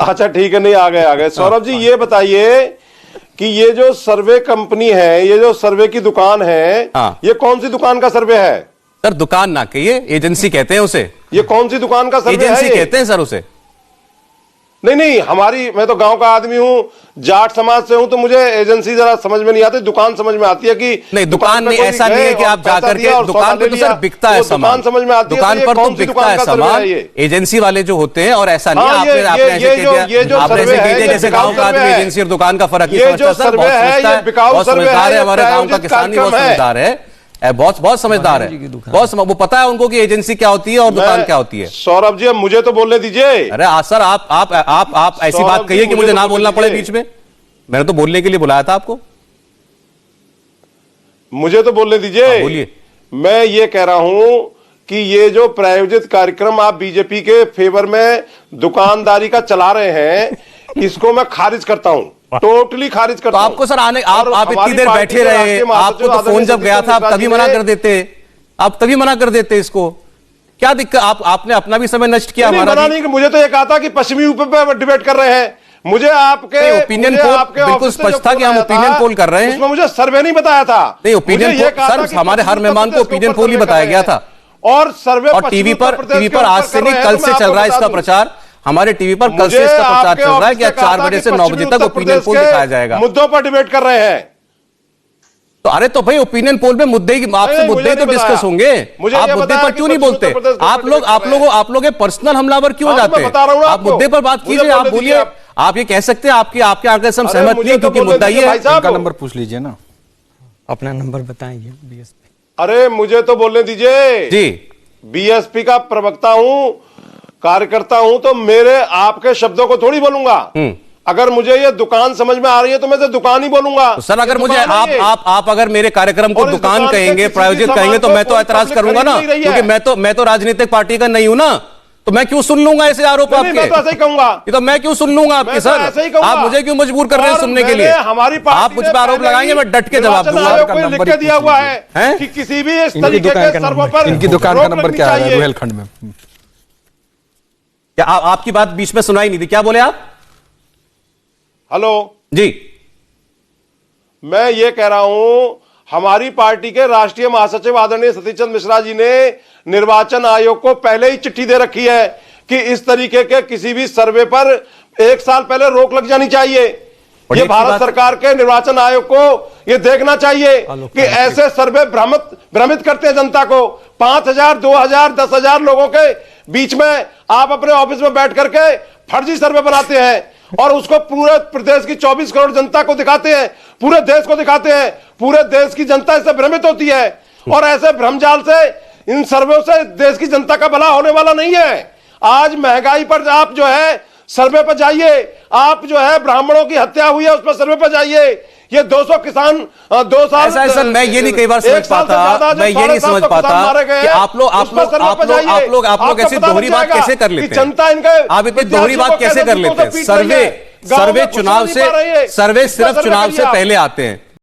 अच्छा ठीक है, नहीं आ गए सौरभ जी, ये बताइए कि ये जो सर्वे कंपनी है, ये जो सर्वे की दुकान है, ये कौन सी दुकान का सर्वे है? सर दुकान ना कहिए, एजेंसी कहते हैं उसे। ये कौन सी दुकान का सर्वे है? एजेंसी कहते हैं सर उसे। नहीं, हमारी, मैं तो गांव का आदमी हूँ, जाट समाज से हूँ, तो मुझे एजेंसी जरा समझ में नहीं आती, दुकान समझ में आती है कि नहीं दुकान नहीं, ऐसा नहीं है कि आप जाकर के दुकान पर तो सर बिकता है सामान, समझ में आती है, दुकान पर तो बिकता है सामान, एजेंसी वाले जो होते हैं, और ऐसा नहीं आपने ऐसे कह दिया जैसे गाँव का आदमी एजेंसी और दुकान का फर्क नहीं समझता। सर बहुत समझदार है, हमारे गाँव का किसान भी बहुत समझदार है, बहुत समझदार है, बहुत वो पता है उनको कि एजेंसी क्या होती है और दुकान क्या होती है। सौरभ जी अब मुझे तो बोलने दीजिए। अरे सर आप ऐसी बात कहिए कि मुझे ना बोलना पड़े बीच में। मैंने तो बोलने के लिए बुलाया था आपको। मुझे तो बोलने दीजिए। बोलिए। मैं ये कह रहा हूं कि ये जो प्रायोजित कार्यक्रम आप बीजेपी के फेवर में दुकानदारी का चला रहे हैं, इसको मैं खारिज करता हूं, टोटली खारिज करता हूं। आपको सर आप इतनी देर बैठे रहे, आपको तो फोन जब गया था आप तभी मना कर देते, इसको क्या दिक्कत? आपने अपना भी समय नष्ट किया, हमारा नहीं। मुझे तो ये कहा था कि पश्चिमी यूपी पे डिबेट कर रहे हैं, मुझे आपके ओपिनियन पोल बिल्कुल स्पष्ट था कि हम ओपिनियन पोल कर रहे हैं, उसमें मुझे सर्वे नहीं बताया था। नहीं ओपिनियन पोल सर, हमारे हर मेहमान को ओपिनियन पोल ही बताया गया था, और सर्वे और टीवी पर आज से नहीं कल से चल रहा है इसका प्रचार। हमारे टीवी पर कल से इसका प्रचार चल रहा है कि 4 बजे से 9 बजे तक ओपिनियन पोल दिखाया जाएगा। मुद्दों पर डिबेट कर रहे हैं तो अरे तो भाई ओपिनियन पोल में आपसे मुद्दे तो डिस्कस होंगे, आप मुद्दे पर क्यों नहीं बोलते? आप लोग पर्सनल हमलावर क्यों जाते हैं? आप मुद्दे पर बात कीजिए, आप बोलिए, आप ये कह सकते हैं आपके आगे से हम सहमत नहीं, क्योंकि मुद्दा ये है। इनका नंबर पूछ लीजिए ना, अपना नंबर बताएंगे बीएसपी। अरे मुझे तो बोलने दीजिए जी, बीएसपी का प्रवक्ता हूं, कार्यकर्ता हूं, तो मेरे आपके शब्दों को थोड़ी बोलूंगा। अगर मुझे ये दुकान समझ में आ रही है तो मैं तो दुकान ही बोलूंगा। तो सर अगर मुझे आप अगर मेरे कार्यक्रम को दुकान कहेंगे, प्रायोजित कहेंगे, तो मैं तो ऐतराज करूंगा ना, क्योंकि मैं तो राजनीतिक पार्टी का नहीं हूं ना, तो मैं क्यों सुन लूंगा ऐसे आरोप आपके? मैं तो ऐसे ही कहूंगा। तो मैं क्यों सुन लूंगा आपके? सर आप मुझे क्यों मजबूर कर रहे हैं सुनने के लिए? हमारी आप मुझ पर आरोप लगाएंगे, मैं डट के जवाब दूंगा। लिख के दिया हुआ है कि किसी भी इस तरीके के सर्वों पर इनकी दुकान का नंबर क्या है रुहेलखंड में? क्या आपकी बात बीच में सुनाई नहीं दी, क्या बोले आप? हेलो जी, मैं ये कह रहा हूं, हमारी पार्टी के राष्ट्रीय महासचिव आदरणीय सतीश चंद्र मिश्रा जी ने निर्वाचन आयोग को पहले ही चिट्ठी दे रखी है कि इस तरीके के किसी भी सर्वे पर 1 साल पहले रोक लग जानी चाहिए। ये भारत सरकार के निर्वाचन आयोग को ये देखना चाहिए कि ऐसे सर्वे भ्रमित करते हैं जनता को। 5,000, 2,000, 10,000 लोगों के बीच में आप अपने ऑफिस में बैठ करके फर्जी सर्वे बनाते हैं और उसको पूरे प्रदेश की 24 करोड़ जनता को दिखाते हैं, पूरे देश को दिखाते हैं। पूरे देश की जनता इससे भ्रमित होती है, और ऐसे भ्रमजाल से, इन सर्वे से देश की जनता का भला होने वाला नहीं है। आज महंगाई पर आप जो है सर्वे पर जाइए, आप जो है ब्राह्मणों की हत्या हुई है उस पर सर्वे पर जाइए, ये 200 किसान 2 साल ऐसा है सर, मैं ये नहीं कई बार समझ पाता, मैं ये नहीं समझ पाता कि आप लोग ऐसी दोहरी बात कैसे कर लेते हैं? जनता इनके आप इतनी दोहरी बात कैसे कर लेते हैं? सर्वे सिर्फ चुनाव से पहले आते हैं,